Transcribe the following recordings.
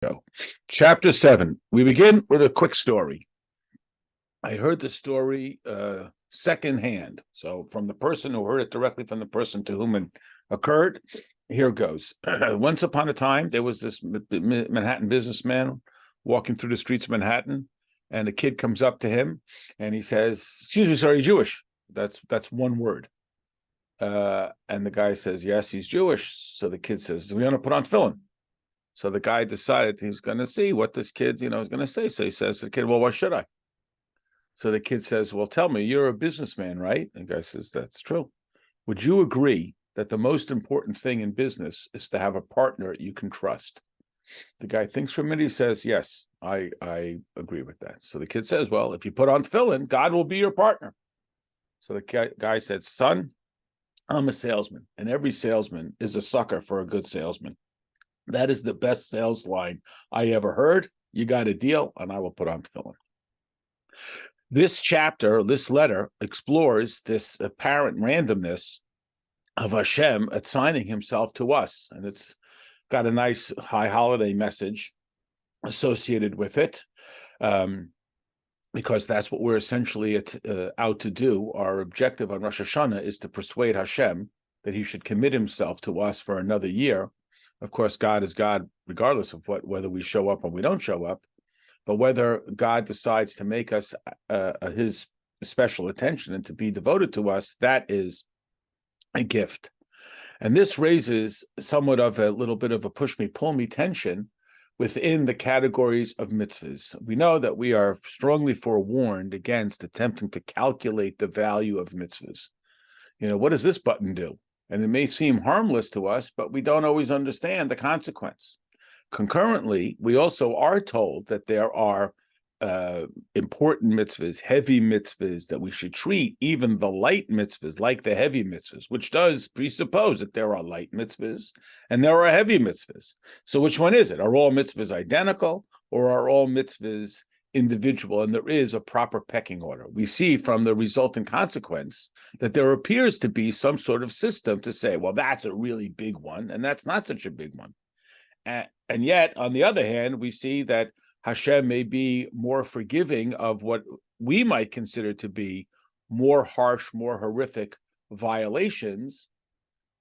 Go. Chapter 7. We begin with a quick story. I heard the story secondhand. So from the person who heard it directly from the person to whom it occurred, here goes. Once upon a time, there was this Manhattan businessman walking through the streets of Manhattan, and a kid comes up to him and he says, "Excuse me, sir, are you Jewish?" That's one word. And the guy says, "Yes, he's Jewish." So the kid says, "We want to put on tefillin." So the guy decided he was going to see what this kid, is going to say. So he says to the kid, "Well, why should I?" So the kid says, "Well, tell me, you're a businessman, right?" And the guy says, "That's true. Would you agree that the most important thing in business is to have a partner you can trust?" The guy thinks for a minute. He says, "Yes, I agree with that." So the kid says, "Well, if you put on tefillin, God will be your partner." So the guy said, "Son, I'm a salesman, and every salesman is a sucker for a good salesman. That is the best sales line I ever heard. You got a deal, and I will put on tefillin." This chapter, this letter, explores this apparent randomness of Hashem assigning himself to us. And it's got a nice high holiday message associated with it, because that's what we're essentially out to do. Our objective on Rosh Hashanah is to persuade Hashem that he should commit himself to us for another year. Of course, God is God, regardless of whether we show up or we don't show up. But whether God decides to make us his special attention and to be devoted to us, that is a gift. And this raises somewhat of a little bit of a push me, pull me tension within the categories of mitzvahs. We know that we are strongly forewarned against attempting to calculate the value of mitzvahs. What does this button do? And it may seem harmless to us, but we don't always understand the consequence. Concurrently, we also are told that there are important mitzvahs, heavy mitzvahs, that we should treat even the light mitzvahs like the heavy mitzvahs, which does presuppose that there are light mitzvahs and there are heavy mitzvahs. So which one is it? Are all mitzvahs identical, or are all mitzvahs individual, and there is a proper pecking order? We see from the resultant consequence that there appears to be some sort of system to say, well, that's a really big one, and that's not such a big one. And yet, on the other hand, we see that Hashem may be more forgiving of what we might consider to be more harsh, more horrific violations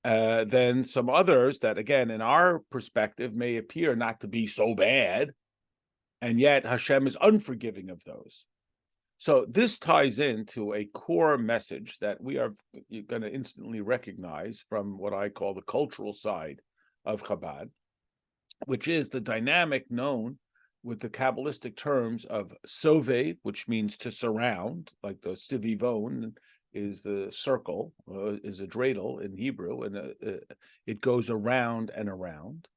than some others that, again, in our perspective, may appear not to be so bad. And yet Hashem is unforgiving of those. So this ties into a core message that we are going to instantly recognize from what I call the cultural side of Chabad, which is the dynamic known with the Kabbalistic terms of sovev, which means to surround, like the sivivon is the circle, is a dreidel in Hebrew, and it goes around and around.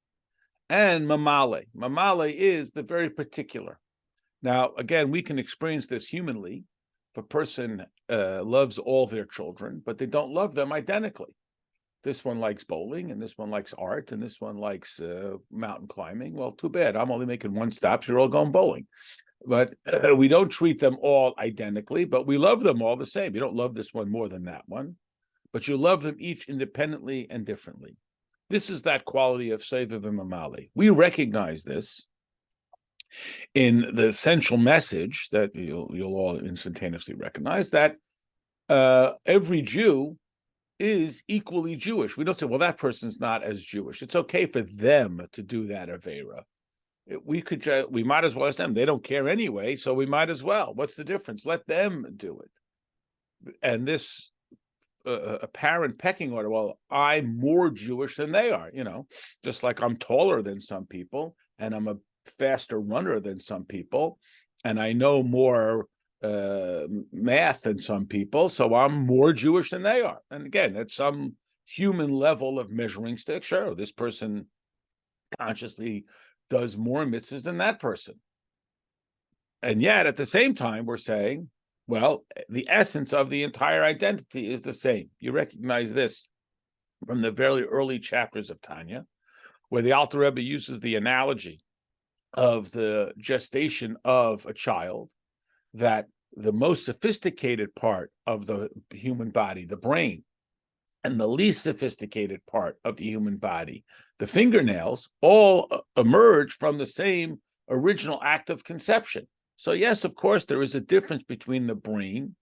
And mamale. Mamale is the very particular. Now, again, we can experience this humanly. If a person loves all their children, but they don't love them identically. This one likes bowling, and this one likes art, and this one likes mountain climbing. Well, too bad. I'm only making one stop, so you're all going bowling. But we don't treat them all identically, but we love them all the same. You don't love this one more than that one, but you love them each independently and differently. This is that quality of Seviv and Mamali. We recognize this in the essential message that you'll all instantaneously recognize, that every Jew is equally Jewish. We don't say, well, that person's not as Jewish. It's okay for them to do that Avera. We might as well ask them. They don't care anyway, so we might as well. What's the difference? Let them do it. And this apparent pecking order, well, I'm more Jewish than they are, just like I'm taller than some people, and I'm a faster runner than some people, and I know more math than some people, so I'm more Jewish than they are. And again, at some human level of measuring stick, sure, this person consciously does more mitzvahs than that person. And yet, at the same time, we're saying, well, the essence of the entire identity is the same. You recognize this from the very early chapters of Tanya, where the Alter Rebbe uses the analogy of the gestation of a child, that the most sophisticated part of the human body, the brain, and the least sophisticated part of the human body, the fingernails, all emerge from the same original act of conception. So yes, of course, there is a difference between the brain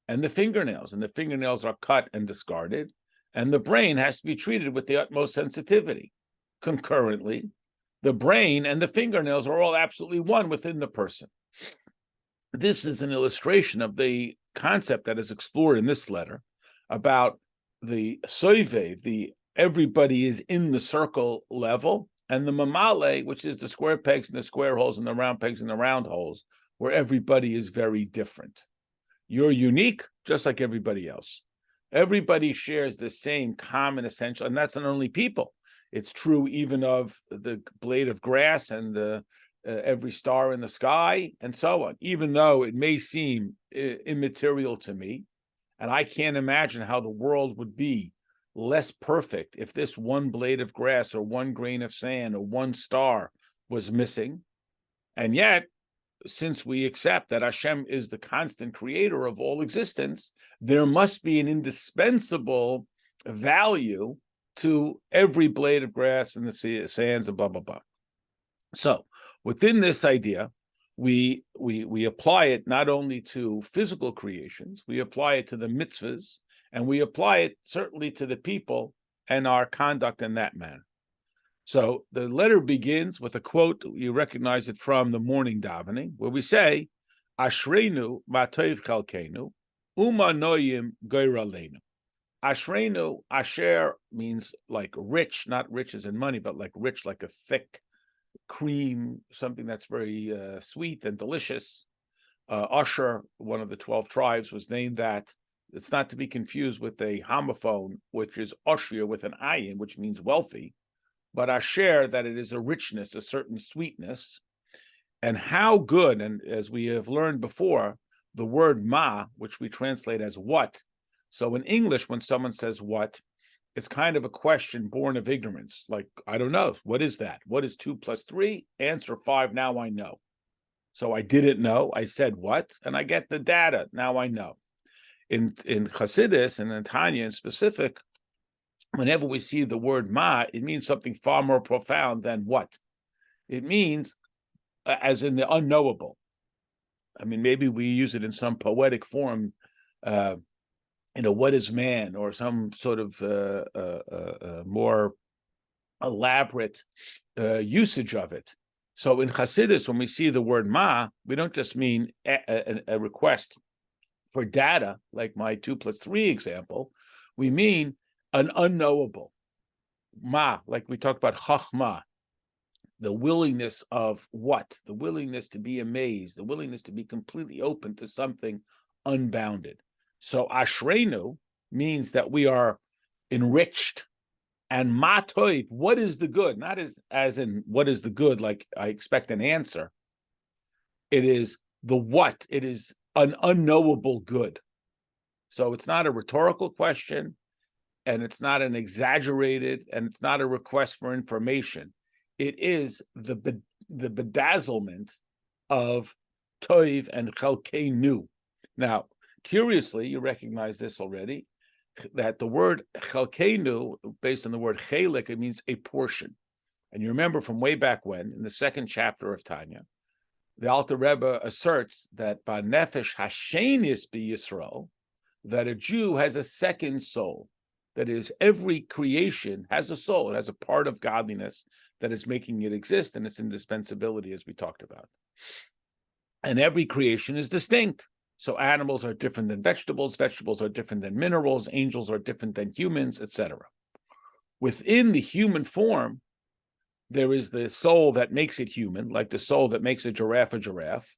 and the fingernails are cut and discarded, and the brain has to be treated with the utmost sensitivity. Concurrently, the brain and the fingernails are all absolutely one within the person. This is an illustration of the concept that is explored in this letter about the soivev, the everybody is in the circle level, and the mamale, which is the square pegs and the square holes and the round pegs and the round holes, where everybody is very different. You're unique, just like everybody else. Everybody shares the same common essential, and that's not only people. It's true even of the blade of grass and every star in the sky and so on, even though it may seem immaterial to me. And I can't imagine how the world would be less perfect if this one blade of grass or one grain of sand or one star was missing. And yet, since we accept that Hashem is the constant creator of all existence, there must be an indispensable value to every blade of grass and the sands and blah, blah, blah. So within this idea, we apply it not only to physical creations, we apply it to the mitzvahs, and we apply it certainly to the people and our conduct in that manner. So the letter begins with a quote. You recognize it from the morning davening, where we say, Ashreinu matoiv chalkeinu, uma noyim goyraleinu. Ashreinu, asher means like rich, not rich as in money, but like rich, like a thick cream, something that's very sweet and delicious. Asher, one of the 12 tribes, was named that. It's not to be confused with a homophone, which is Oshir with an ayin, which means wealthy. But asher, that it is a richness, a certain sweetness. And how good, and as we have learned before, the word ma, which we translate as what. So in English, when someone says what, it's kind of a question born of ignorance. Like, I don't know, what is that? What is 2 + 3? Answer 5, now I know. So I didn't know, I said what, and I get the data, now I know. In Hasidus and in Tanya in specific, whenever we see the word ma, it means something far more profound than what. It means as in the unknowable. I mean, maybe we use it in some poetic form, what is man, or some sort of more elaborate usage of it. So in Hasidus, when we see the word ma, we don't just mean a request for data, like my 2 + 3 example. We mean an unknowable. Ma, like we talked about chachma, the willingness of what? The willingness to be amazed, the willingness to be completely open to something unbounded. So Ashreinu means that we are enriched. And Matoiv, what is the good? Not as in what is the good, like I expect an answer. It is the what. It is an unknowable good. So it's not a rhetorical question, and it's not an exaggerated, and it's not a request for information. It is the bedazzlement of Toiv and Chalkeinu. Now, curiously, you recognize this already, that the word Chalkeinu, based on the word Chelik, it means a portion. And you remember from way back when, in the 2nd chapter of Tanya, the Alter Rebbe asserts that by Nefesh Hashenis be Yisrael, that a Jew has a second soul. That is, every creation has a soul. It has a part of godliness that is making it exist, and its indispensability, as we talked about. And every creation is distinct. So animals are different than vegetables are different than minerals, angels are different than humans, etc. Within the human form, there is the soul that makes it human, like the soul that makes a giraffe.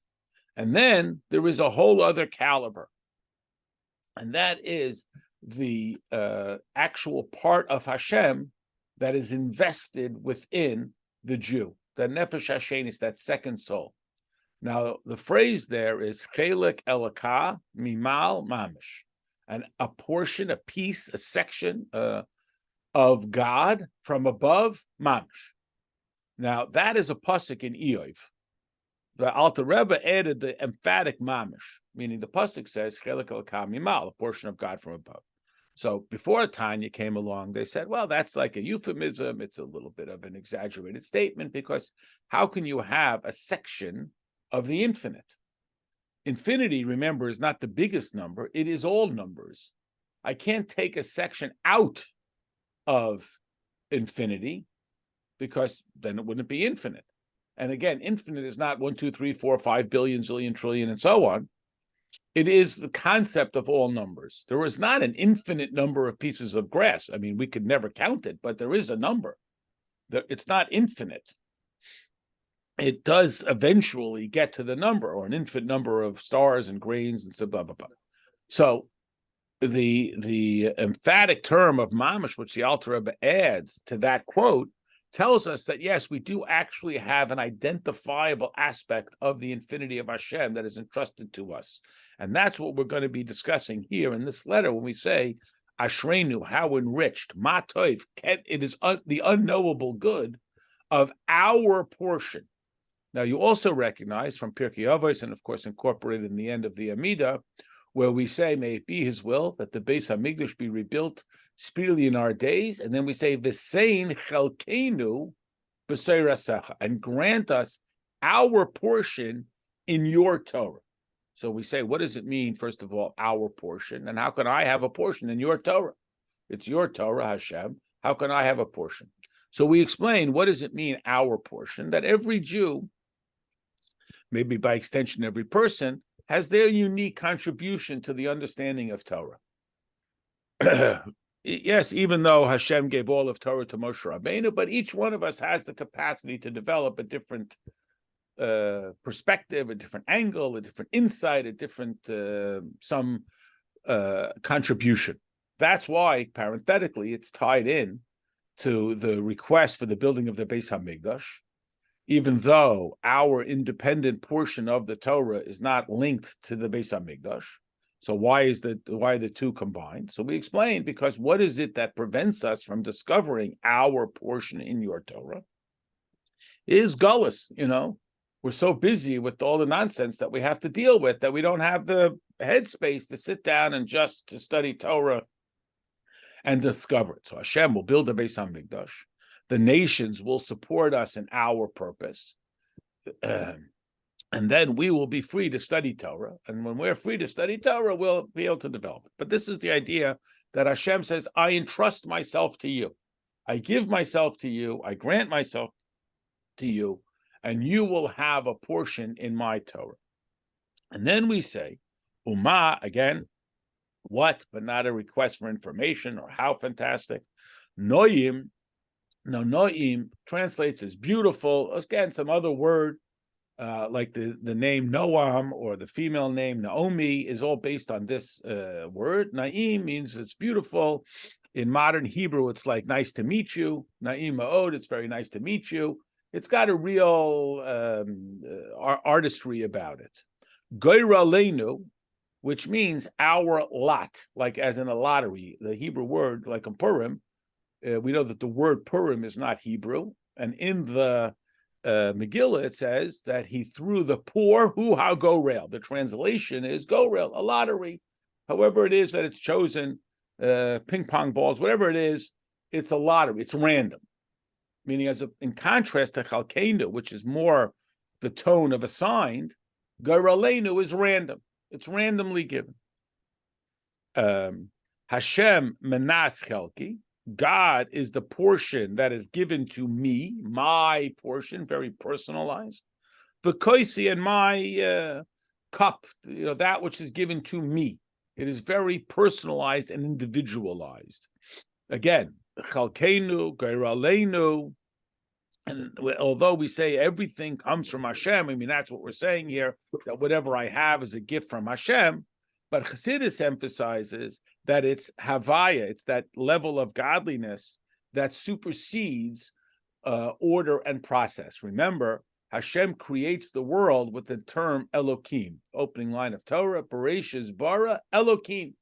And then there is a whole other caliber. And that is the actual part of Hashem that is invested within the Jew. The Nefesh Hashenis, that second soul. Now, the phrase there is Chelek Elaka Mimal Mamish, and a portion, a piece, a section of God from above, Mamish. Now, that is a pasuk in Eov. The Alter Rebbe added the emphatic Mamish, meaning the pasuk says Chelek Elaka Mimal, a portion of God from above. So before Tanya came along, they said, well, that's like a euphemism. It's a little bit of an exaggerated statement, because how can you have a section of the infinite? Infinity, remember, is not the biggest number. It is all numbers. I can't take a section out of infinity, because then it wouldn't be infinite. And again, infinite is not 1, 2, 3, 4, 5 billion, zillion, trillion, and so on. It is the concept of all numbers. There is not an infinite number of pieces of grass. I mean, we could never count it, but there is a number. It's not infinite. It does eventually get to the number, or an infinite number of stars and grains and so blah, blah, blah. So the emphatic term of mamash, which the Alter Rebbe adds to that quote, tells us that, yes, we do actually have an identifiable aspect of the infinity of Hashem that is entrusted to us. And that's what we're going to be discussing here in this letter when we say, Ashreinu, how enriched, Ma Tov, it is the unknowable good of our portion. Now, you also recognize from Pirkei Avos, and of course incorporated in the end of the Amidah, where we say, may it be his will that the Beis HaMikdash be rebuilt speedily in our days. And then we say, V'sein chelkeinu b'sei rasecha, and grant us our portion in your Torah. So we say, what does it mean, first of all, our portion? And how can I have a portion in your Torah? It's your Torah, Hashem. How can I have a portion? So we explain, what does it mean, our portion? That every Jew, maybe by extension every person, has their unique contribution to the understanding of Torah. Yes, even though Hashem gave all of Torah to Moshe Rabbeinu, but each one of us has the capacity to develop a different perspective, a different angle, a different insight, a different contribution. That's why, parenthetically, it's tied in to the request for the building of the Beis HaMikdash, even though our independent portion of the Torah is not linked to the Beis HaMikdash. So why are the two combined? So we explained, because what is it that prevents us from discovering our portion in your Torah? Is gullus. We're so busy with all the nonsense that we have to deal with that we don't have the headspace to sit down and just to study Torah and discover it. So Hashem will build a Beis HaMikdash. The nations will support us in our purpose. And then we will be free to study Torah. And when we're free to study Torah, we'll be able to develop it. But this is the idea that Hashem says, I entrust myself to you. I give myself to you. I grant myself to you. And you will have a portion in my Torah. And then we say, Uma, again, what, but not a request for information or how fantastic. Noyim. Now, Noim translates as beautiful. Again, some other word, like the name Noam or the female name Naomi is all based on this word. Naim means it's beautiful. In modern Hebrew, it's like nice to meet you. Naim ma'od, it's very nice to meet you. It's got a real artistry about it. Goyra leinu, which means our lot, like as in a lottery. The Hebrew word, like in Purim, we know that the word Purim is not Hebrew, and in the Megillah it says that he threw the poor how go rail. The translation is go rail, a lottery. However it is that it's chosen, ping pong balls, whatever it is, it's a lottery. It's random, meaning in contrast to Chalkeinu, which is more the tone of assigned, Garaleinu is random. It's randomly given. Hashem menas chelki. God is the portion that is given to me, my portion, very personalized. V'koisi, and my cup, that which is given to me. It is very personalized and individualized. Again, chalkeinu, gairaleinu, and although we say everything comes from Hashem, I mean, that's what we're saying here, that whatever I have is a gift from Hashem. But Chassidus emphasizes that it's Havaya, it's that level of godliness that supersedes order and process. Remember, Hashem creates the world with the term Elokim, opening line of Torah, Bereshis bara Elokim.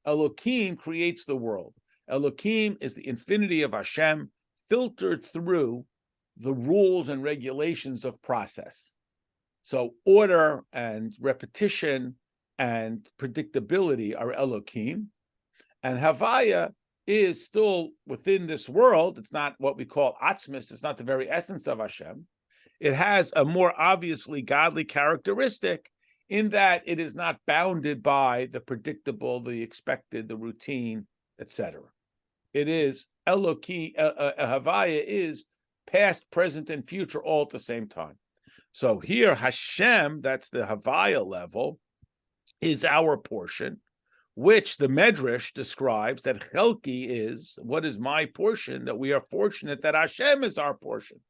Elokim creates the world. Elokim is the infinity of Hashem filtered through the rules and regulations of process. So order and repetition and predictability are Elokim, And Havaya is still within this world. It's not what we call Atzmis. It's not the very essence of Hashem. It has a more obviously godly characteristic in that it is not bounded by the predictable, the expected, the routine, etc. It is Havaya is past, present, and future all at the same time. So here, Hashem, that's the Havaya level, is our portion, which the Medrash describes that Chelki is, what is my portion, that we are fortunate that Hashem is our portion,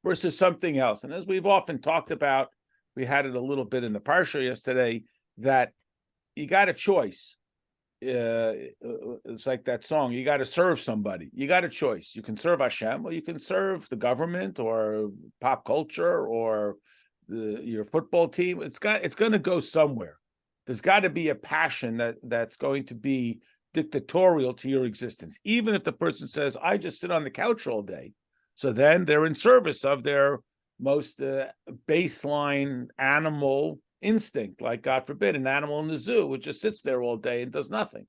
versus something else. And as we've often talked about, we had it a little bit in the Parsha yesterday, that you got a choice. It's like that song, you got to serve somebody. You got a choice. You can serve Hashem, or you can serve the government, or pop culture, or your football team. It's going to go somewhere. There's got to be a passion that's going to be dictatorial to your existence, even if the person says, I just sit on the couch all day. So then they're in service of their most baseline animal instinct, like, God forbid, an animal in the zoo, which just sits there all day and does nothing.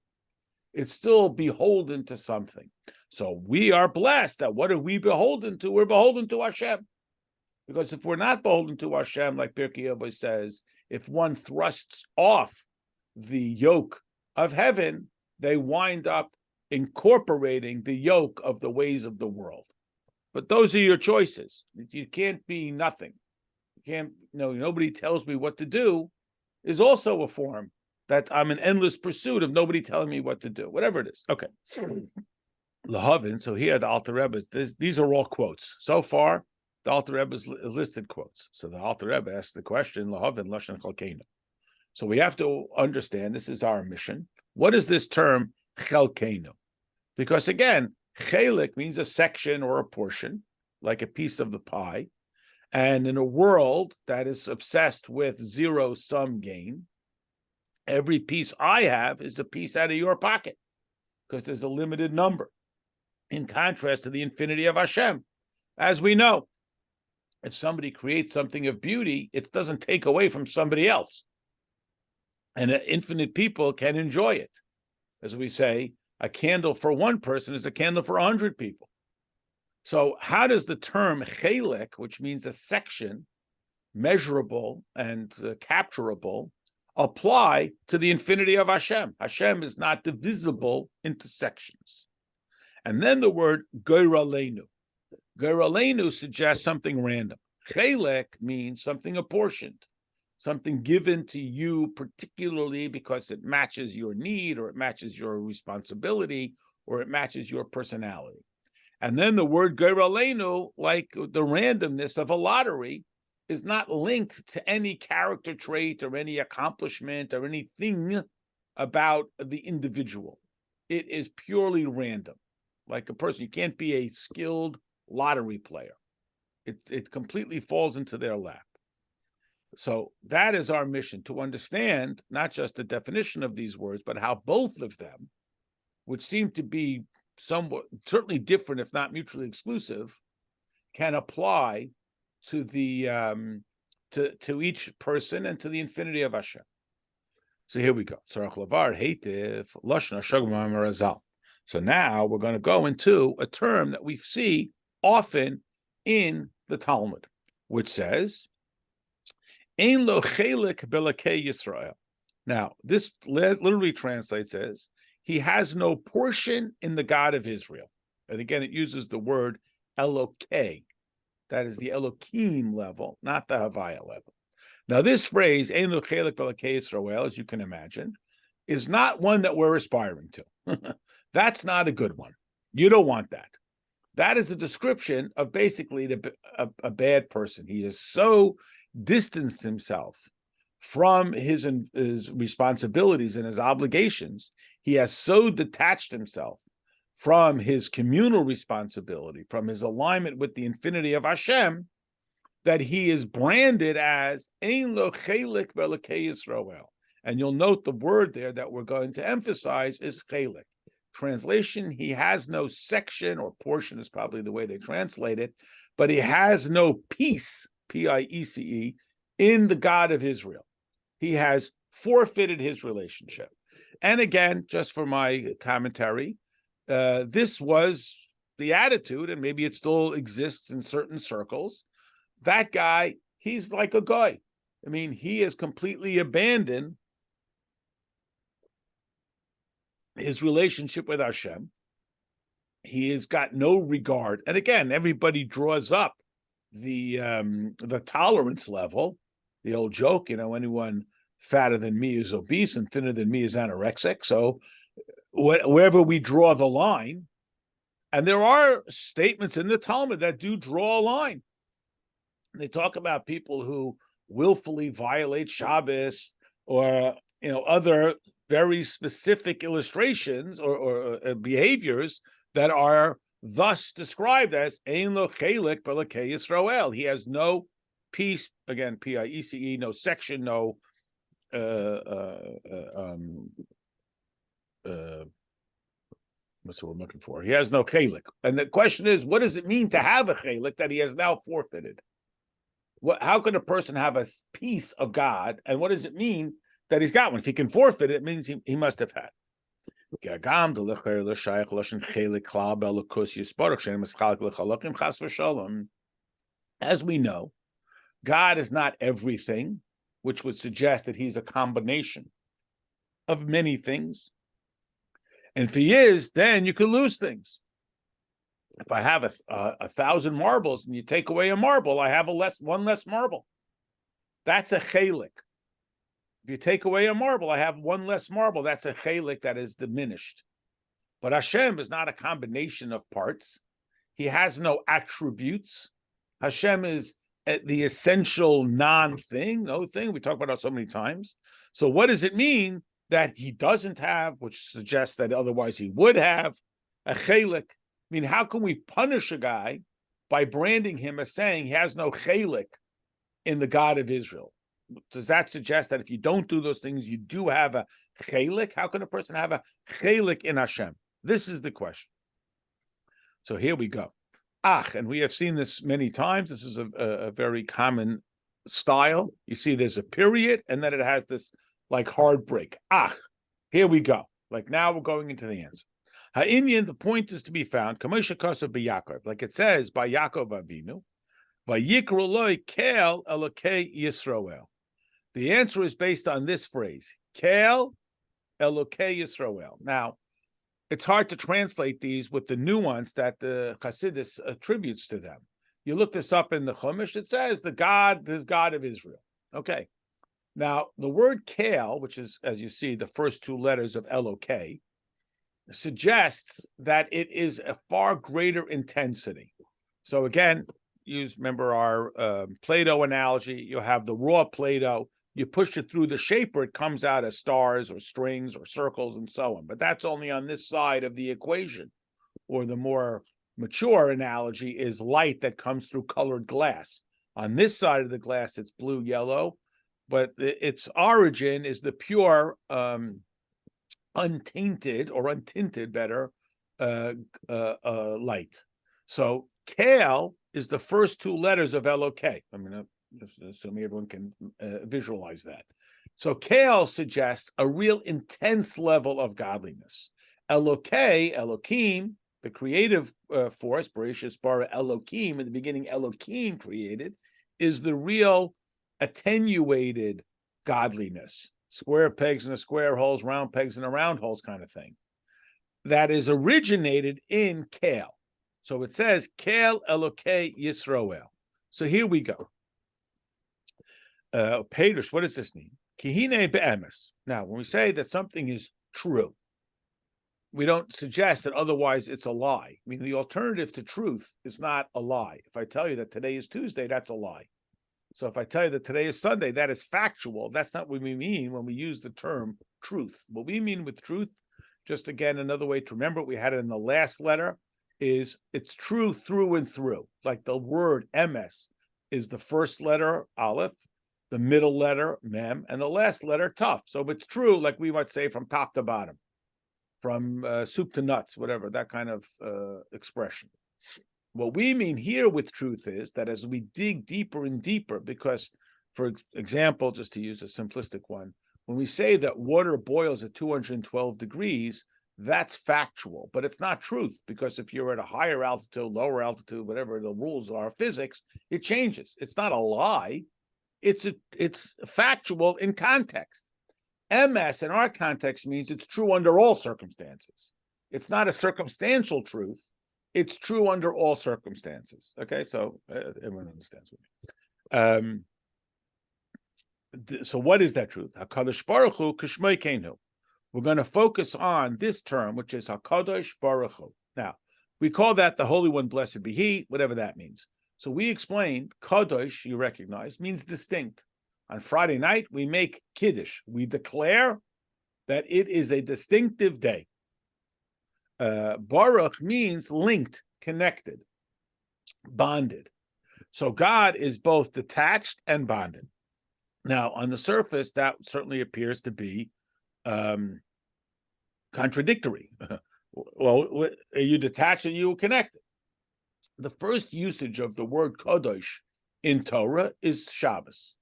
It's still beholden to something. So we are blessed that what are we beholden to? We're beholden to Hashem. Because if we're not beholden to Hashem, like Pirkei Avos says, if one thrusts off the yoke of heaven, they wind up incorporating the yoke of the ways of the world. But those are your choices. You can't be nothing. You can't, nobody tells me what to do is also a form that I'm in endless pursuit of nobody telling me what to do, whatever it is. Okay. Lahavin, so here the Alter Rebbe, these are all quotes. So far, the Alter Rebbe has listed quotes. So the Alter Rebbe asked the question, Lahavin Lashon Chalkeinu. So we have to understand, this is our mission. What is this term, Chalkeinu? Because again, Chelik means a section or a portion, like a piece of the pie. And in a world that is obsessed with zero-sum game, every piece I have is a piece out of your pocket, because there's a limited number, in contrast to the infinity of Hashem. As we know, if somebody creates something of beauty, it doesn't take away from somebody else. And infinite people can enjoy it. As we say, a candle for one person is a candle for 100 people. So how does the term chelik, which means a section, measurable and capturable, apply to the infinity of Hashem? Hashem is not divisible into sections. And then the word Geiralenu. Geiralenu suggests something random. Chelik means something apportioned, something given to you particularly because it matches your need, or it matches your responsibility, or it matches your personality. And then the word Geiralenu, like the randomness of a lottery, is not linked to any character trait or any accomplishment or anything about the individual. It is purely random. Like a person, you can't be a skilled lottery player. It completely falls into their lap. So that is our mission, to understand not just the definition of these words, but how both of them, which seem to be somewhat certainly different, if not mutually exclusive, can apply to the to each person and to the infinity of Hashem. So here we go. So now we're going to go into a term that we see often in the Talmud, which says, Ein lo chelik belakei Yisrael. Now, this literally translates as, he has no portion in the God of Israel. And again, it uses the word Elokei. That is the Elohim level, not the Havaya level. Now, this phrase, Ein lo chelik belakei Yisrael, as you can imagine, is not one that we're aspiring to. That's not a good one. You don't want that. That is a description of basically a bad person. He has so distanced himself from his responsibilities and his obligations. He has so detached himself from his communal responsibility, from his alignment with the infinity of Hashem, that he is branded as Ein lo chelik belakei Yisrael. And you'll note the word there that we're going to emphasize is chelik. Translation, he has no section, or portion is probably the way they translate it, but he has no piece, P-I-E-C-E, in the God of Israel. He has forfeited his relationship. And again, just for my commentary, this was the attitude, and maybe it still exists in certain circles. That guy, he's like a guy. I mean, he has completely abandoned his relationship with Hashem. He has got no regard. And again, everybody draws up the tolerance level. The old joke, anyone fatter than me is obese and thinner than me is anorexic. So wherever we draw the line, and there are statements in the Talmud that do draw a line. They talk about people who willfully violate Shabbos or other very specific illustrations or behaviors that are thus described as Ein lo chelik b'elokei Yisrael. He has no piece, again, P-I-E-C-E, no section, no what's the word I'm looking for? He has no chelik. And the question is, what does it mean to have a chelik that he has now forfeited? How can a person have a piece of God? And what does it mean that he's got one? If he can forfeit it, it means he must have had. As we know, God is not everything, which would suggest that he's a combination of many things. And if he is, then you can lose things. If I have 1,000 marbles and you take away a marble, I have one less marble. That's a chelik. If you take away a marble, I have one less marble. That's a chelik that is diminished. But Hashem is not a combination of parts. He has no attributes. Hashem is the essential non-thing, no thing. We talk about it so many times. So what does it mean that he doesn't have, which suggests that otherwise he would have, a chelik? I mean, how can we punish a guy by branding him as saying he has no chelik in the God of Israel? Does that suggest that if you don't do those things, you do have a chelik? How can a person have a chelik in Hashem? This is the question. So here we go. And we have seen this many times. This is a very common style. You see there's a period, and then it has this like hard break. Here we go. Like now we're going into the answer. Ha'inyan, the point is to be found, Kamosha Kosav b'Yaakov, like it says by Yaakov Avinu, Vayikru lo Kel Elokei Yisrael. The answer is based on this phrase, Kel Elokei Yisrael. Now, it's hard to translate these with the nuance that the Chassidus attributes to them. You look this up in the Chumash, it says the God of Israel. Okay. Now, the word Kel, which is, as you see, the first two letters of Elokei, suggests that it is a far greater intensity. So again, remember our Play-Doh analogy. You have the raw Play-Doh. You push it through the shaper, it comes out as stars or strings or circles and so on. But that's only on this side of the equation. Or the more mature analogy is light that comes through colored glass. On this side of the glass, it's blue, yellow. But its origin is the pure, untainted or untinted, better, light. So Kel is the first two letters of Elokei. I mean, assuming everyone can visualize that. So Kel suggests a real intense level of godliness. Elokei, Elokim, the creative force, Bereshis bara Elokim, in the beginning Elokim created, is the real attenuated godliness. Square pegs in a square holes, round pegs in a round holes kind of thing. That is originated in Kel. So it says, Kel Elokei Yisroel. So here we go. Pedus, what does this mean? Kihine be'emes. Now, when we say that something is true, we don't suggest that otherwise it's a lie. I mean, the alternative to truth is not a lie. If I tell you that today is Tuesday, that's a lie. So if I tell you that today is Sunday, that is factual. That's not what we mean when we use the term truth. What we mean with truth, just again, another way to remember it, we had it in the last letter, is it's true through and through. Like the word emes is the first letter, aleph, the middle letter, mem, and the last letter, tuf. So it's true, like we might say, from top to bottom, from soup to nuts, whatever, that kind of expression. What we mean here with truth is that as we dig deeper and deeper, because, for example, just to use a simplistic one, When we say that water boils at 212 degrees, that's factual, but it's not truth, because if you're at a higher altitude, lower altitude, whatever the rules are of physics, it changes. It's not a lie. It's factual in context. MS in our context means it's true under all circumstances. It's not a circumstantial truth. It's true under all circumstances. Okay, so everyone understands what I mean. So what is that truth? HaKodesh Baruch Hu K'shmei Keinu. We're going to focus on this term, which is HaKodesh Baruch Hu. Now, we call that the Holy One, blessed be He, whatever that means. So we explained, Kadosh, you recognize, means distinct. On Friday night, we make Kiddush. We declare that it is a distinctive day. Baruch means linked, connected, bonded. So God is both detached and bonded. Now, on the surface, that certainly appears to be contradictory. Well, are you detached and you connected? The first usage of the word Kodesh in Torah is Shabbos.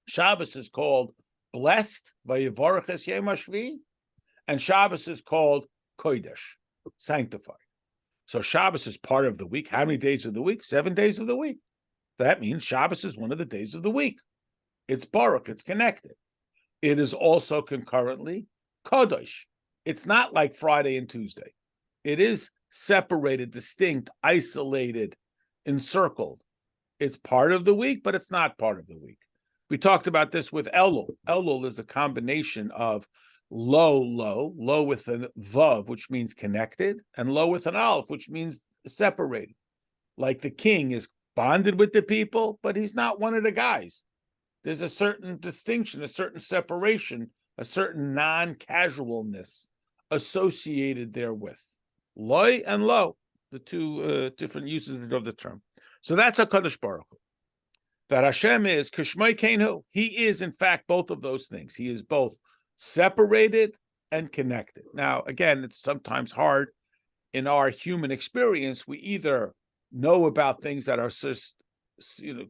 Shabbos is called blessed by Yivarach es Yom HaShvi, and Shabbos is called Kodesh, sanctified. So Shabbos is part of the week. How many days of the week? 7 days of the week. That means Shabbos is one of the days of the week. It's Baruch, it's connected. It is also concurrently Kodesh. It's not like Friday and Tuesday. It is separated, distinct, isolated, encircled. It's part of the week, but it's not part of the week. We talked about this with Elul. Elul is a combination of lo with a vav, which means connected, and lo with an aleph, which means separated. Like the king is bonded with the people, but he's not one of the guys. There's a certain distinction, a certain separation, a certain non-casualness associated therewith. Loy and lo, the two different uses of the term. So that's HaKodesh Baruch Hu. That Hashem is K'shmei Keinu. He is, in fact, both of those things. He is both separated and connected. Now, again, it's sometimes hard in our human experience. We either know about things that are just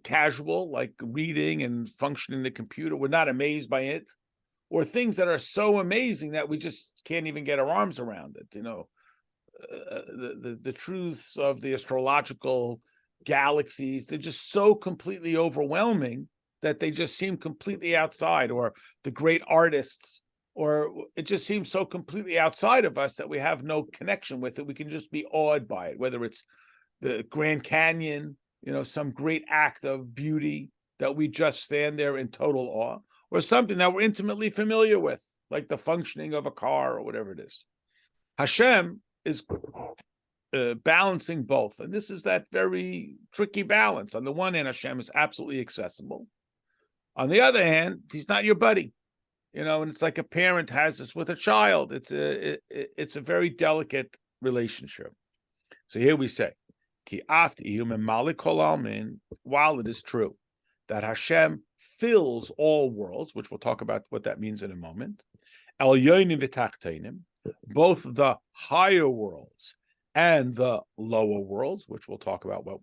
casual, like reading and functioning the computer. We're not amazed by it, or things that are so amazing that we just can't even get our arms around it. The truths of the astrological galaxies, they're just so completely overwhelming that they just seem completely outside, or the great artists, or it just seems so completely outside of us that we have no connection with it. We can just be awed by it, whether it's the Grand Canyon, some great act of beauty that we just stand there in total awe, or something that we're intimately familiar with, like the functioning of a car or whatever it is. Hashem is balancing both. And this is that very tricky balance. On the one hand, Hashem is absolutely accessible. On the other hand, he's not your buddy. And it's like a parent has this with a child. It's a very delicate relationship. So here we say, while it is true that Hashem fills all worlds, which we'll talk about what that means in a moment, both the higher worlds and the lower worlds, which we'll talk about what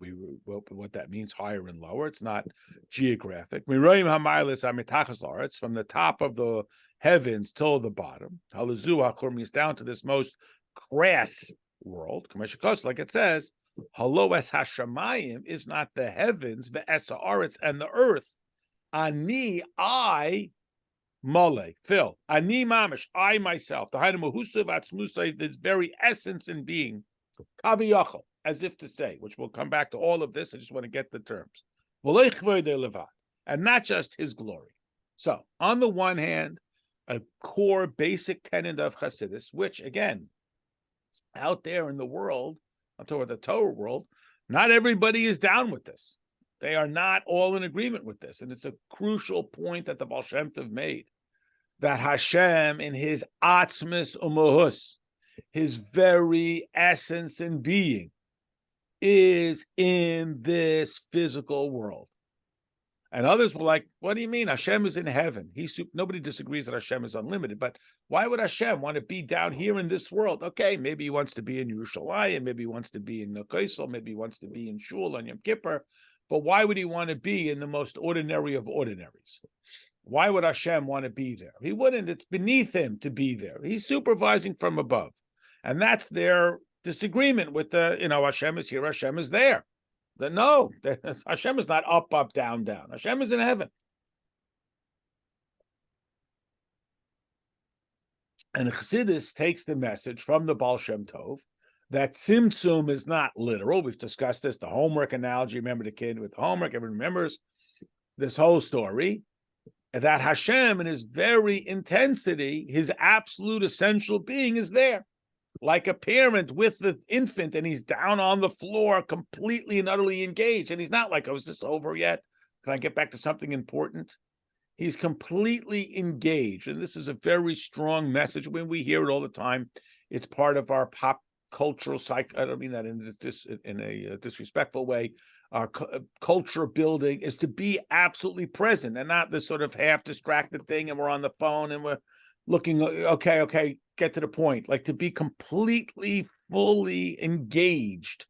that means, higher and lower. It's not geographic. From the top of the heavens till the bottom, means down to this most crass world. Like it says, Halo es hashamayim is not the heavens, the haaretz and the earth. Ani, I, Mole, Phil, Ani mamish, I myself, the Hainamuhusav Atzmusay, this very essence and being, Kaviyachal, as if to say, which we'll come back to all of this. I just want to get the terms. And not just his glory. So, on the one hand, a core basic tenet of Chassidus, which again, out there in the world, I'm talking about the Torah world, not everybody is down with this. They are not all in agreement with this. And it's a crucial point that the Baal Shem Tov made, that Hashem in his atzmus umuhus, his very essence and being, is in this physical world. And others were like, what do you mean? Hashem is in heaven. Nobody disagrees that Hashem is unlimited, but why would Hashem want to be down here in this world? Okay, maybe he wants to be in Yerushalayim, maybe he wants to be in Nekaisel, maybe he wants to be in Shul on Yom Kippur, but why would he want to be in the most ordinary of ordinaries? Why would Hashem want to be there? He wouldn't. It's beneath him to be there. He's supervising from above. And that's their disagreement with Hashem is here, Hashem is there. No, Hashem is not up, up, down, down. Hashem is in heaven. And Chassidus takes the message from the Baal Shem Tov that Tzimtzum is not literal. We've discussed this, the homework analogy. Remember the kid with the homework? Everyone remembers this whole story. That Hashem, in his very intensity, his absolute essential being is there. Like a parent with the infant, and he's down on the floor, completely and utterly engaged. And he's not like, oh, is this over yet? Can I get back to something important? He's completely engaged. And this is a very strong message. When we hear it all the time, it's part of our pop cultural psych. I don't mean that in a disrespectful way. Our culture building is to be absolutely present and not this sort of half distracted thing. And we're on the phone and we're looking, okay, get to the point. Like to be completely, fully engaged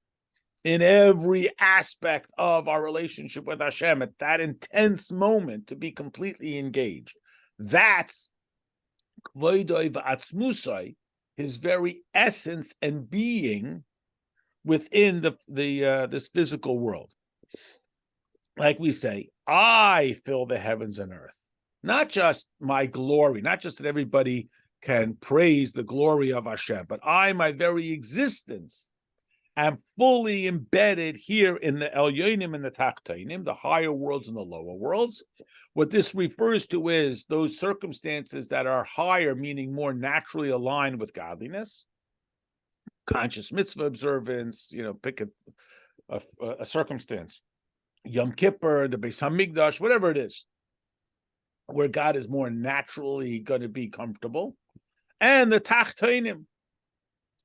in every aspect of our relationship with Hashem at that intense moment, to be completely engaged. That's Kvoidoi v'atzmusai, his very essence and being within this physical world. Like we say, I fill the heavens and earth. Not just my glory, not just that everybody can praise the glory of Hashem, but I, my very existence, am fully embedded here in the Elyonim and the Tachtonim, the higher worlds and the lower worlds. What this refers to is those circumstances that are higher, meaning more naturally aligned with godliness, conscious mitzvah observance, pick a circumstance, Yom Kippur, the Beis Hamikdash, whatever it is, where God is more naturally going to be comfortable, and the Tachtonim,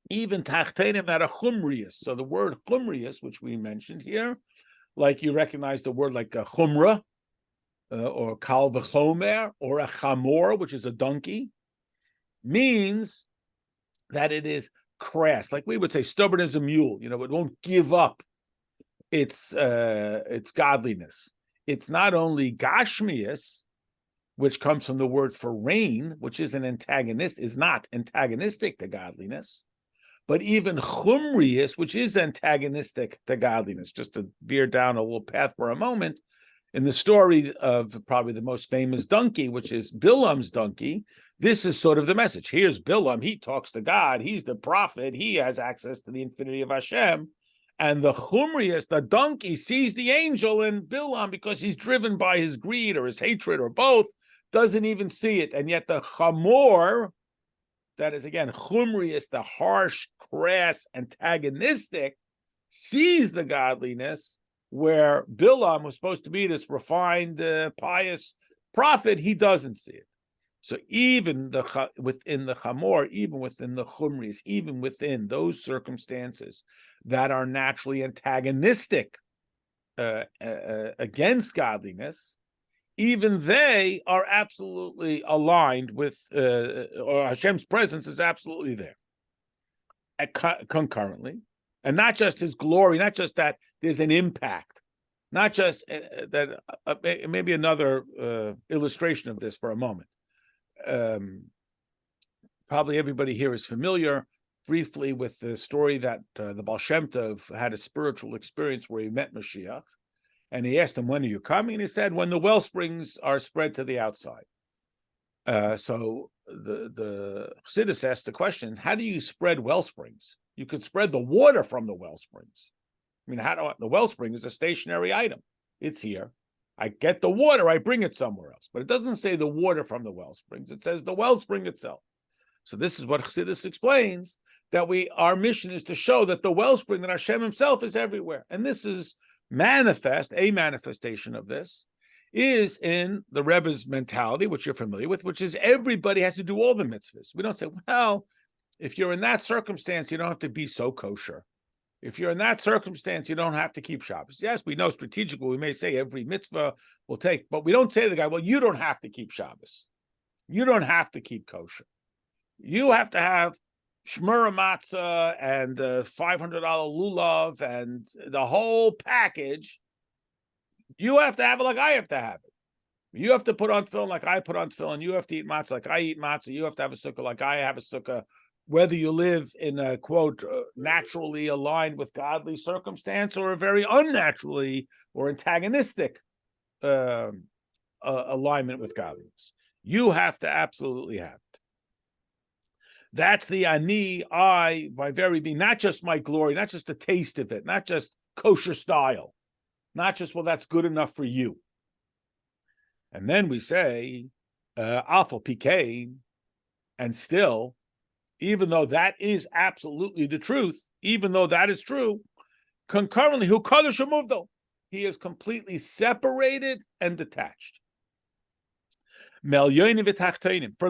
even Tachtonim at a Chumrius. So the word Chumrius, which we mentioned here, like you recognize the word like a Chumrah, or Kal V'chomer, or a Chamor, which is a donkey, means that it is crass. Like we would say, stubborn as a mule. It won't give up its godliness. It's not only Gashmius, which comes from the word for rain, which is not antagonistic to godliness, but even Chumrius, which is antagonistic to godliness. Just to veer down a little path for a moment, in the story of probably the most famous donkey, which is Bilam's donkey, this is sort of the message. Here's Bilam, he talks to God, he's the prophet, he has access to the infinity of Hashem, and the Chumrius, the donkey, sees the angel, and Bilam, because he's driven by his greed or his hatred or both, doesn't even see it. And yet the Chamor, that is again Chumrius, the harsh, crass, antagonistic, sees the godliness, where Bilam was supposed to be this refined, pious prophet, he doesn't see it. So even within the Chamor, even within the Chumrius, even within those circumstances that are naturally antagonistic against godliness, even they are absolutely aligned with, or Hashem's presence is absolutely there concurrently. And not just his glory, not just that there's an impact, not just that, maybe another illustration of this for a moment. Probably everybody here is familiar briefly with the story that the Baal Shem Tov had a spiritual experience where he met Mashiach, and he asked him, when are you coming? And he said, when the well springs are spread to the outside. So the Chassidus asked the question, how do you spread well springs? You could spread the water from the well springs. I mean, the wellspring is a stationary item. It's here. I get the water, I bring it somewhere else. But it doesn't say the water from the well springs. It says the wellspring itself. So this is what Chassidus explains, that our mission is to show that the wellspring, that Hashem himself is everywhere. And this is a manifestation of this, is in the Rebbe's mentality, which you're familiar with, which is everybody has to do all the mitzvahs. We don't say, well, if you're in that circumstance, you don't have to be so kosher. If you're in that circumstance, you don't have to keep Shabbos. Yes, we know strategically, we may say every mitzvah will take, but we don't say to the guy, well, you don't have to keep Shabbos. You don't have to keep kosher. You have to have shmura matzah and $500 lulav and the whole package. You have to have it like I have to have it. You have to put on tefillin like I put on tefillin. You have to eat matzah like I eat matzah. You have to have a sukkah like I have a sukkah. Whether you live in a, quote, naturally aligned with godly circumstance or a very unnaturally or antagonistic alignment with godliness. You have to absolutely have it. That's the ani, I, by very being, not just my glory, not just a taste of it, not just kosher style, not just, well, that's good enough for you. And then we say, alpha PK, and still, even though that is absolutely the truth, even though that is true, concurrently, HaKodesh Amuvdo, he is completely separated and detached. From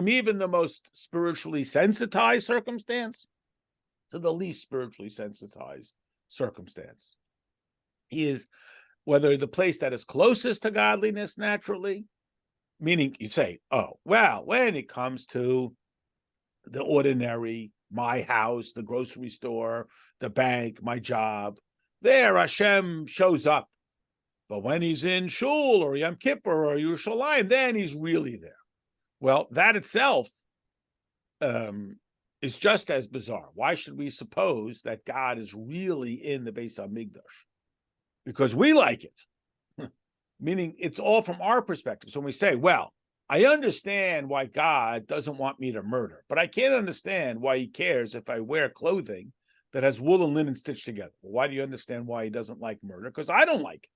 even the most spiritually sensitized circumstance to the least spiritually sensitized circumstance. He is, whether the place that is closest to godliness naturally, meaning you say, oh, well, when it comes to the ordinary, my house, the grocery store, the bank, my job, there Hashem shows up. But when he's in Shul or Yom Kippur or Yerushalayim, then he's really there. Well, that itself is just as bizarre. Why should we suppose that God is really in the Beis HaMikdash? Because we like it. Meaning it's all from our perspective. So when we say, well, I understand why God doesn't want me to murder, but I can't understand why he cares if I wear clothing that has wool and linen stitched together. Well, why do you understand why he doesn't like murder? Because I don't like it.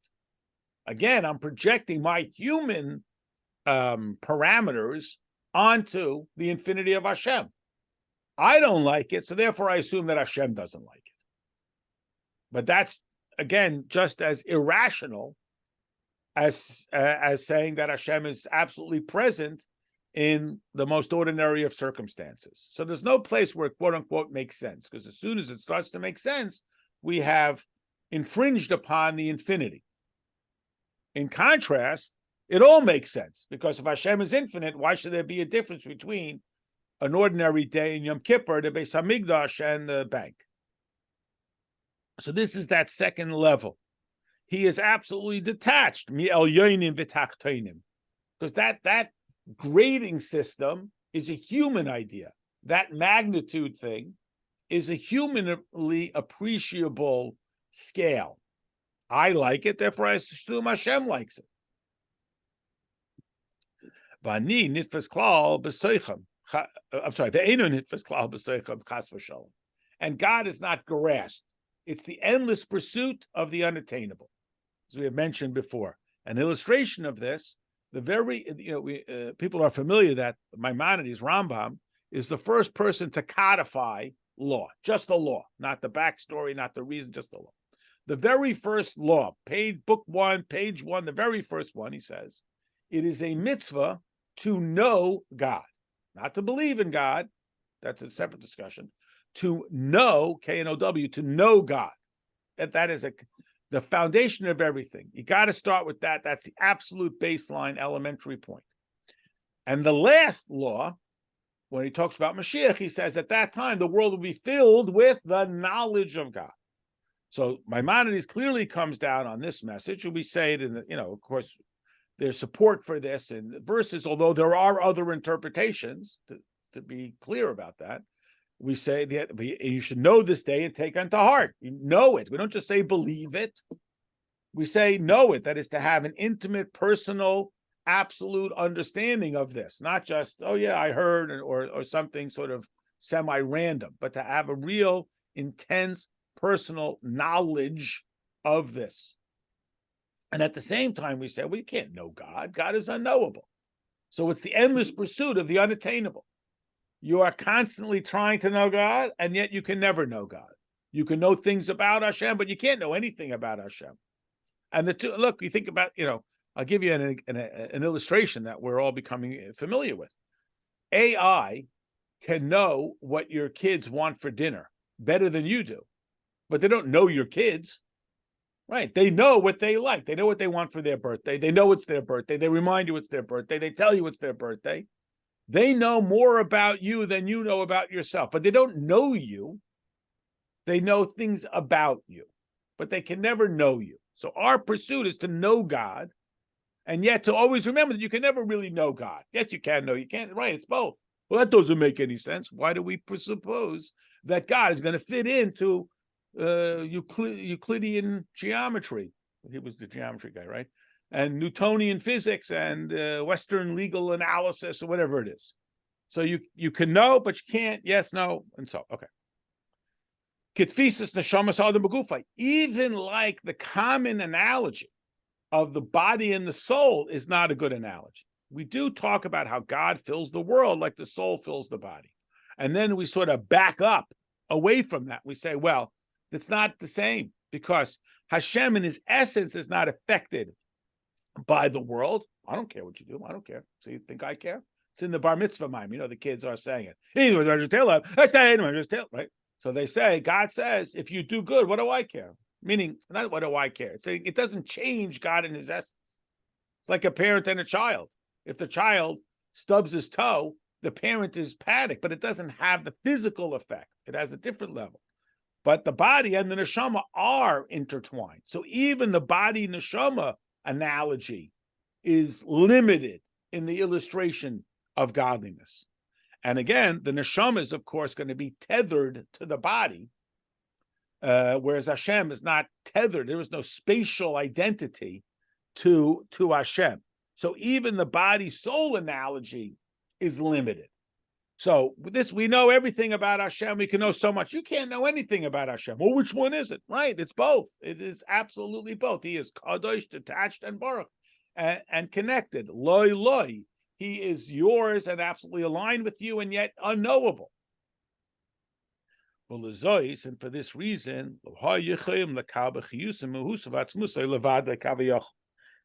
Again, I'm projecting my human parameters onto the infinity of Hashem. I don't like it, so therefore I assume that Hashem doesn't like it. But that's, again, just as irrational as saying that Hashem is absolutely present in the most ordinary of circumstances. So there's no place where it, quote unquote, makes sense, because as soon as it starts to make sense, we have infringed upon the infinity. In contrast, it all makes sense, because if Hashem is infinite, why should there be a difference between an ordinary day in Yom Kippur, the Beis HaMikdash, and the bank? So this is that second level. He is absolutely detached, because that grading system is a human idea. That magnitude thing is a humanly appreciable scale. I like it, therefore I assume Hashem likes it. I'm sorry, and God is not grasped. It's the endless pursuit of the unattainable, as we have mentioned before. An illustration of this, people are familiar that Maimonides, Rambam, is the first person to codify law, just the law, not the backstory, not the reason, just the law. The very first law, book 1, page 1, the very first one, he says, it is a mitzvah to know God, not to believe in God. That's a separate discussion. To know, K-N-O-W, to know God. That is the foundation of everything. You got to start with that. That's the absolute baseline, elementary point. And the last law, when he talks about Mashiach, he says at that time, the world will be filled with the knowledge of God. So Maimonides clearly comes down on this message, and we say it in the, of course, there's support for this in verses, although there are other interpretations, to be clear about that. We say that you should know this day and take unto heart. You know it. We don't just say believe it. We say know it. That is to have an intimate, personal, absolute understanding of this. Not just, oh yeah, I heard, or something sort of semi-random, but to have a real, intense, personal knowledge of this. And at the same time, we say, well, you can't know God. God is unknowable. So it's the endless pursuit of the unattainable. You are constantly trying to know God, and yet you can never know God. You can know things about Hashem, but you can't know anything about Hashem. And the two, look, you think about, I'll give you an illustration that we're all becoming familiar with. AI can know what your kids want for dinner better than you do, but they don't know your kids. Right. They know what they like. They know what they want for their birthday. They know it's their birthday. They remind you it's their birthday. They tell you it's their birthday. They know more about you than you know about yourself, but they don't know you. They know things about you, but they can never know you. So our pursuit is to know God, And yet to always remember that you can never really know God. Yes, you can know, you can't, right, it's both. Well, that doesn't make any sense. Why do we presuppose that God is going to fit into Euclidean geometry? He was the geometry guy, right? And Newtonian physics and Western legal analysis or whatever it is. So you can know, but you can't, yes, no, and so, okay. Even like the common analogy of the body and the soul is not a good analogy. We do talk about how God fills the world like the soul fills the body. And then we sort of back up away from that. We say, well, it's not the same because Hashem in his essence is not affected by the world. I don't care what you do. I don't care. So you think I care? It's in the bar mitzvah mime. You know, the kids are saying it. Right? So they say, God says, if you do good, what do I care? Meaning, not what do I care? It's saying it doesn't change God in his essence. It's like a parent and a child. If the child stubs his toe, the parent is panicked, but it doesn't have the physical effect. It has a different level. But the body and the neshama are intertwined. So even the body neshama analogy is limited in the illustration of godliness. And again, the neshama is, of course, going to be tethered to the body, whereas Hashem is not tethered. There is no spatial identity to Hashem. So even the body-soul analogy is limited. So this, we know everything about Hashem. We can know so much. You can't know anything about Hashem. Well, which one is it? Right? It's both. It is absolutely both. He is HaKodesh, detached, and baruch, and connected. Loi, loi. He is yours and absolutely aligned with you, and yet unknowable. And for this reason,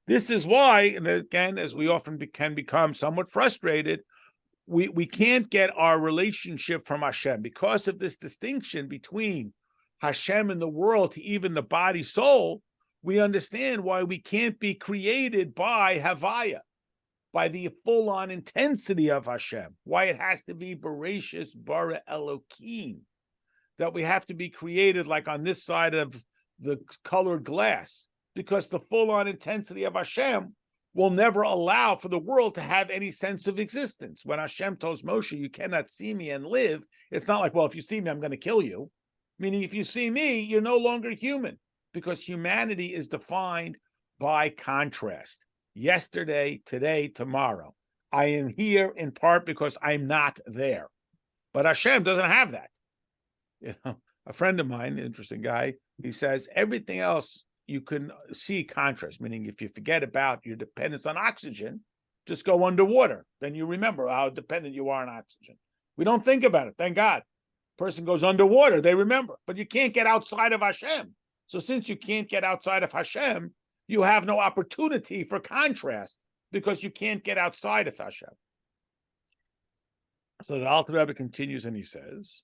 this is why, and again, as we often can become somewhat frustrated, we can't get our relationship from Hashem because of this distinction between Hashem and the world to even the body soul. We understand why we can't be created by Havaya, by the full-on intensity of Hashem, why it has to be Bereshis Bara Elokim, that we have to be created like on this side of the colored glass, because the full-on intensity of Hashem will never allow for the world to have any sense of existence. When Hashem tells Moshe, you cannot see me and live, it's not like, well, if you see me, I'm going to kill you. Meaning, if you see me, you're no longer human, because humanity is defined by contrast. Yesterday, today, tomorrow. I am here in part because I'm not there. But Hashem doesn't have that. You know, a friend of mine, interesting guy, he says everything else you can see contrast, meaning if you forget about your dependence on oxygen, just go underwater. Then you remember how dependent you are on oxygen. We don't think about it, thank God. Person goes underwater, they remember. But you can't get outside of Hashem. So since you can't get outside of Hashem, you have no opportunity for contrast because you can't get outside of Hashem. So the Alter Rebbe continues and he says,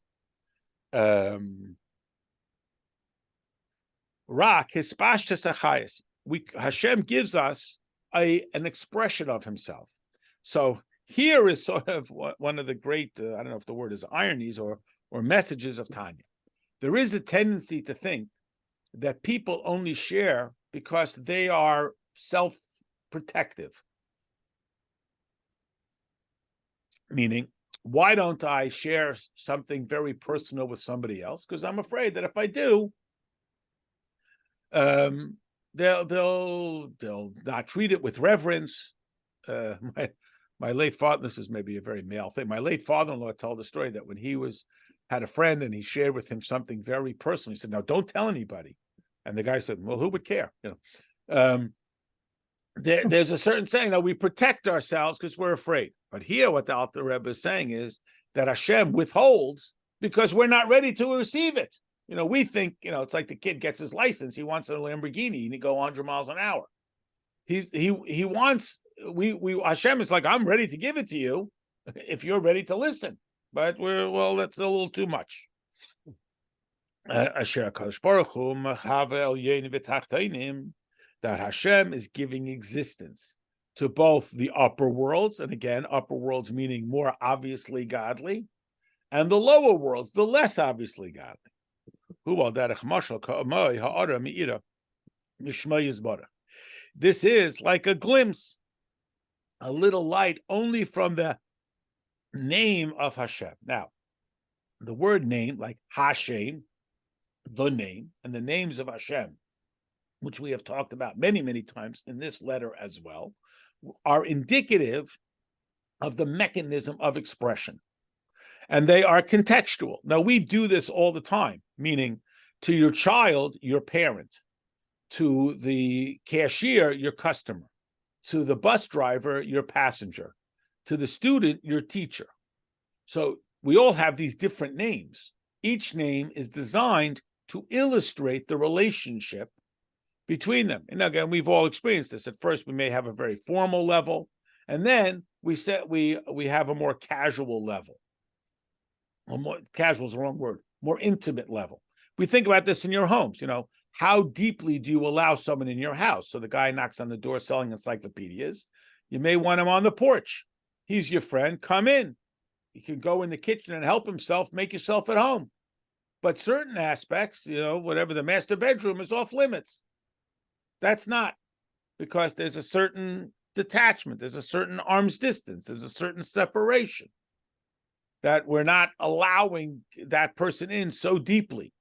Rak hispashtas achayis. Hashem gives us an expression of himself. So here is sort of one of the great, I don't know if the word is ironies or messages of Tanya. There is a tendency to think that people only share because they are self-protective. Meaning, why don't I share something very personal with somebody else? Because I'm afraid that if I do, they'll not treat it with reverence. My late father, this is maybe a very male thing. My late father-in-law told the story that when he had a friend and he shared with him something very personal, he said, "Now don't tell anybody." And the guy said, "Well, who would care?" You know, there's a certain saying that we protect ourselves because we're afraid. But here, what the Alter Rebbe is saying is that Hashem withholds because we're not ready to receive it. You know, we think, you know, it's like the kid gets his license. He wants a Lamborghini and he go 100 miles an hour. He wants, Hashem is like, I'm ready to give it to you if you're ready to listen. But that's a little too much. That Hashem is giving existence to both the upper worlds, and again, upper worlds meaning more obviously godly, and the lower worlds, the less obviously godly. This is like a glimpse, a little light only from the name of Hashem. Now, the word name, like Hashem, the name, and the names of Hashem, which we have talked about many, many times in this letter as well, are indicative of the mechanism of expression. And they are contextual. Now, we do this all the time, meaning to your child, your parent, to the cashier, your customer, to the bus driver, your passenger, to the student, your teacher. So we all have these different names. Each name is designed to illustrate the relationship between them. And again, we've all experienced this. At first, we may have a very formal level, and then we have a more casual level. Well, more casual is the wrong word. More intimate level. We think about this in your homes. How deeply do you allow someone in your house? So the guy knocks on the door selling encyclopedias. You may want him on the porch. He's your friend. Come in. You can go in the kitchen and help himself, make yourself at home. But certain aspects, whatever the master bedroom is off limits. That's not, because there's a certain detachment. There's a certain arm's distance. There's a certain separation that we're not allowing that person in so deeply.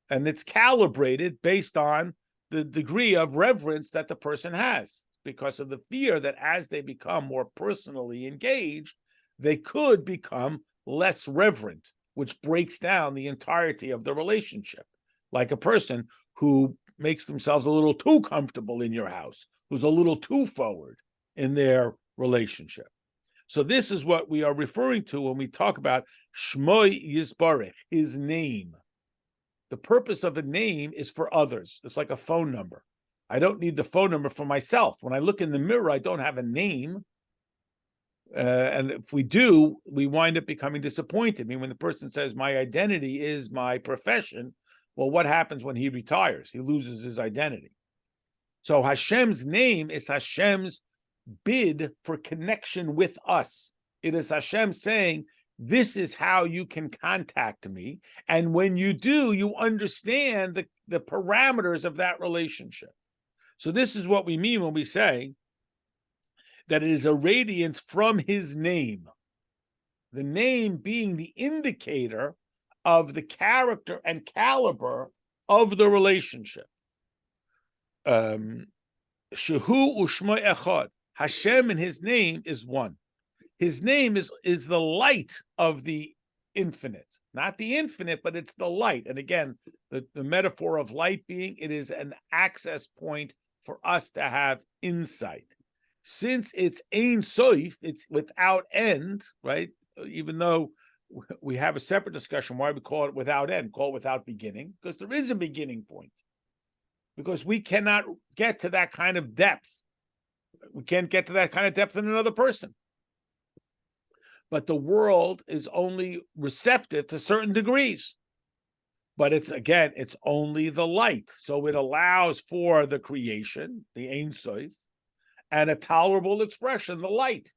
And it's calibrated based on the degree of reverence that the person has, because of the fear that as they become more personally engaged, they could become less reverent, which breaks down the entirety of the relationship. Like a person who makes themselves a little too comfortable in your house, who's a little too forward in their relationship. So this is what we are referring to when we talk about Shmoi Yisbarech, his name. The purpose of a name is for others. It's like a phone number. I don't need the phone number for myself. When I look in the mirror, I don't have a name. And if we do, we wind up becoming disappointed. I mean, when the person says, my identity is my profession, well, what happens when he retires? He loses his identity. So Hashem's name is Hashem's bid for connection with us. It is Hashem saying, this is how you can contact me. And when you do, you understand the parameters of that relationship. So this is what we mean when we say that it is a radiance from his name. The name being the indicator of the character and caliber of the relationship. Shehu u'shmo echad. Hashem and his name is one. His name is the light of the infinite. Not the infinite, but it's the light. And again, the metaphor of light being, it is an access point for us to have insight. Since it's Ein Sof, it's without end, right? Even though we have a separate discussion why we call it without end, call it without beginning, because there is a beginning point. Because we cannot get to that kind of depth. We can't get to that kind of depth in another person. But the world is only receptive to certain degrees. But it's only the light. So it allows for the creation, the Ein Sof, and a tolerable expression, the light.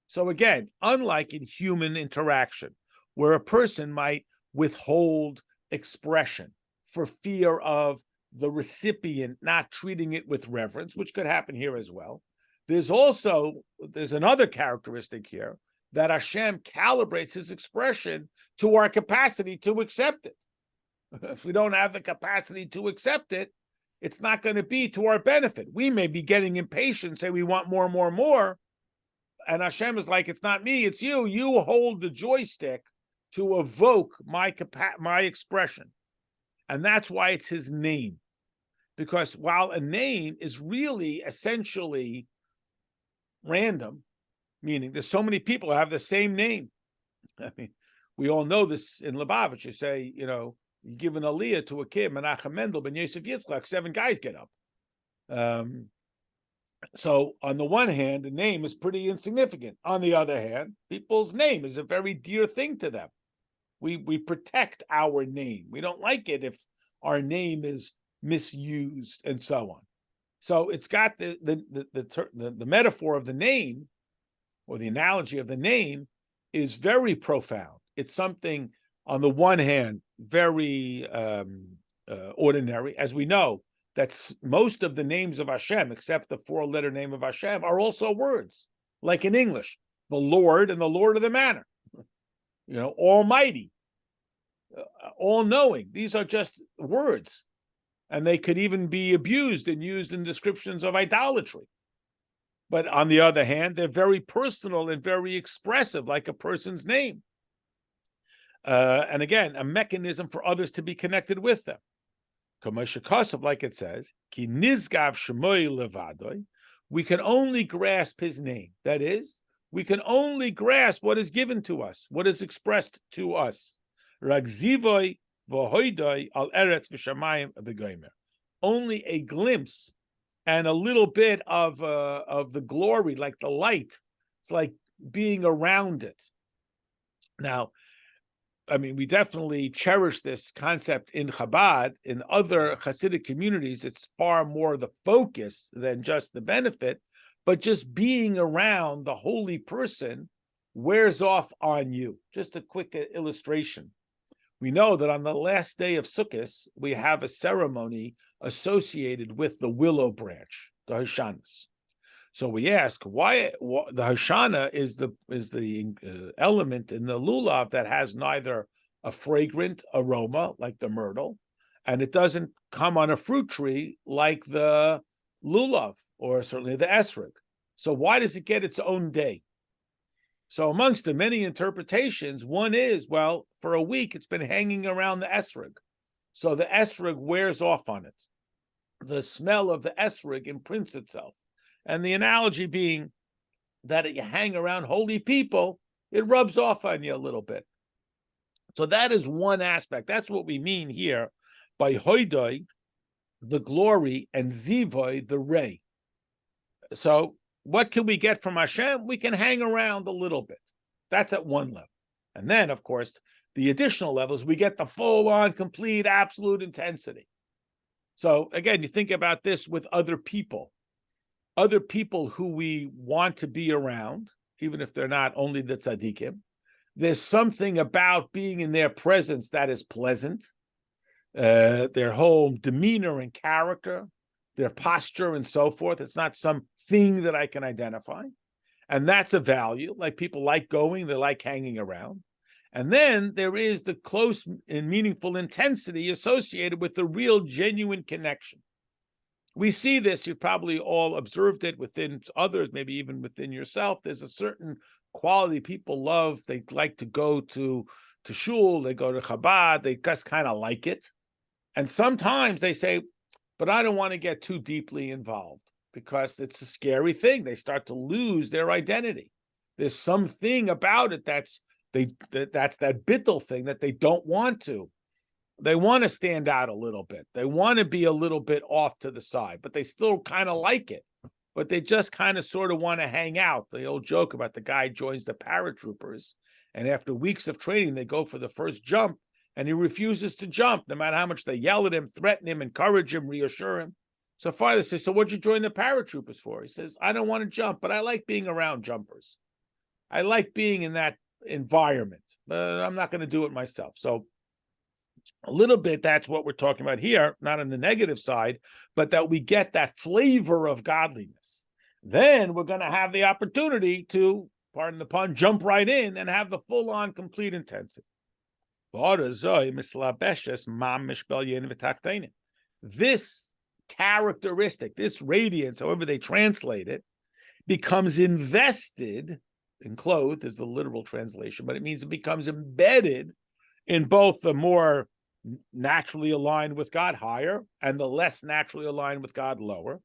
So again, unlike in human interaction, where a person might withhold expression for fear of the recipient not treating it with reverence, which could happen here as well, there's another characteristic here, that Hashem calibrates his expression to our capacity to accept it. If we don't have the capacity to accept it, it's not going to be to our benefit. We may be getting impatient, say we want more, more, more. And Hashem is like, it's not me, it's you. You hold the joystick to evoke my expression. And that's why it's his name. Because while a name is really essentially random, meaning there's so many people who have the same name. I mean, we all know this in Lubavitch. You say, you give an aliyah to a kid, Menachem Mendel, Ben Yosef Yitzchak, 7 guys get up. So on the one hand, the name is pretty insignificant. On the other hand, people's name is a very dear thing to them. We protect our name. We don't like it if our name is misused and so on. So it's got the metaphor of the name, or the analogy of the name, is very profound. It's something, on the one hand, very ordinary, as we know That's most of the names of Hashem, except the 4-letter name of Hashem, are also words, like in English, the Lord and the Lord of the Manor, Almighty, all-knowing. These are just words, and they could even be abused and used in descriptions of idolatry. But on the other hand, they're very personal and very expressive, like a person's name. And again, a mechanism for others to be connected with them. Like it says, Ki nizgav shemoi levadoi, we can only grasp his name. That is, we can only grasp what is given to us, what is expressed to us. Ragzivoi v'hoidoi al eretz v'shamayim v'goymer. Only a glimpse and a little bit of the glory, like the light. It's like being around it. Now, I mean, we definitely cherish this concept in Chabad. In other Hasidic communities, it's far more the focus than just the benefit, but just being around the holy person wears off on you. Just a quick illustration. We know that on the last day of Sukkot, we have a ceremony associated with the willow branch, the Hashanas. So we ask why the Hashana is the element in the lulav that has neither a fragrant aroma like the myrtle, and it doesn't come on a fruit tree like the lulav or certainly the esrog. So why does it get its own day? So amongst the many interpretations, one is, well, for a week it's been hanging around the esrog, so the esrog wears off on it. The smell of the esrog imprints itself. And the analogy being that you hang around holy people, it rubs off on you a little bit. So that is one aspect. That's what we mean here by hoidoi, the glory, and zivoi, the ray. So what can we get from Hashem? We can hang around a little bit. That's at one level. And then, of course, the additional levels, we get the full-on, complete, absolute intensity. So again, you think about this with other people who we want to be around, even if they're not only the tzaddikim. There's something about being in their presence that is pleasant. Their whole demeanor and character, their posture and so forth. It's not some thing that I can identify. And that's a value. Like people like going, they like hanging around. And then there is the close and meaningful intensity associated with the real, genuine connection. We see this, you've probably all observed it within others, maybe even within yourself. There's a certain quality people love. They like to go to shul, they go to Chabad, they just kind of like it. And sometimes they say, but I don't want to get too deeply involved because it's a scary thing. They start to lose their identity. There's something about it that's that bittul thing that they don't want to. They want to stand out a little bit. They want to be a little bit off to the side, but they still kind of like it. But they just kind of sort of want to hang out. The old joke about the guy joins the paratroopers, and after weeks of training, they go for the first jump, and he refuses to jump, no matter how much they yell at him, threaten him, encourage him, reassure him. So father says, so what'd you join the paratroopers for? He says, I don't want to jump, but I like being around jumpers. I like being in that environment, but I'm not going to do it myself. So a little bit, that's what we're talking about here, not on the negative side, but that we get that flavor of godliness. Then we're going to have the opportunity to, pardon the pun, jump right in and have the full-on complete intensity. This characteristic, this radiance, however they translate it, becomes invested, enclosed is the literal translation, but it means it becomes embedded in both the more naturally aligned with God, higher, and the less naturally aligned with God, lower.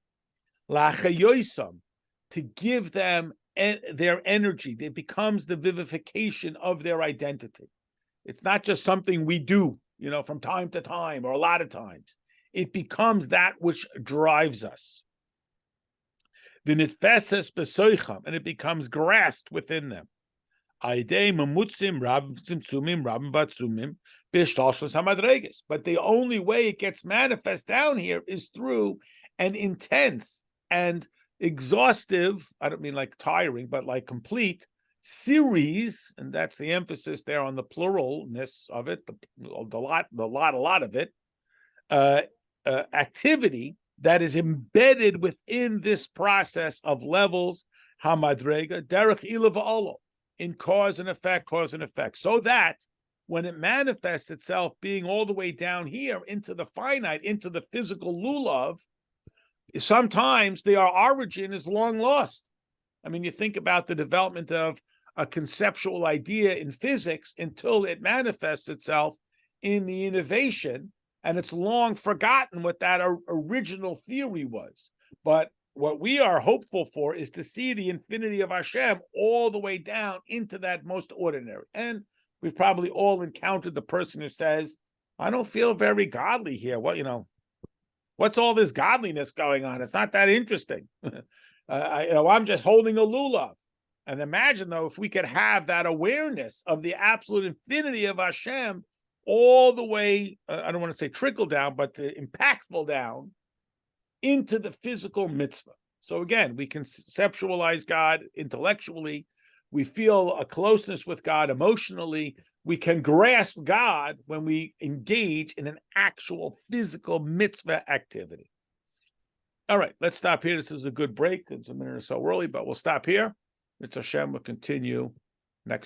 To give them their energy. It becomes the vivification of their identity. It's not just something we do, from time to time or a lot of times. It becomes that which drives us. And it becomes grasped within them. But the only way it gets manifest down here is through an intense and exhaustive, I don't mean like tiring, but like complete series, and that's the emphasis there on the pluralness of it, a lot of it, activity that is embedded within this process of levels, hamadrega, derech ila v'olo, in cause and effect, so that when it manifests itself being all the way down here into the finite, into the physical lulav, sometimes their origin is long lost. I mean, you think about the development of a conceptual idea in physics until it manifests itself in the innovation, and it's long forgotten what that original theory was. But what we are hopeful for is to see the infinity of Hashem all the way down into that most ordinary. And we've probably all encountered the person who says, I don't feel very godly here. What's all this godliness going on? It's not that interesting. I'm just holding a lulav. And imagine, though, if we could have that awareness of the absolute infinity of Hashem all the way, I don't want to say trickle down, but the impactful down into the physical mitzvah. So again, we conceptualize God intellectually. We feel a closeness with God emotionally. We can grasp God when we engage in an actual physical mitzvah activity. All right, let's stop here. This is a good break. It's a minute or so early, but we'll stop here. It's Hashem will continue next time.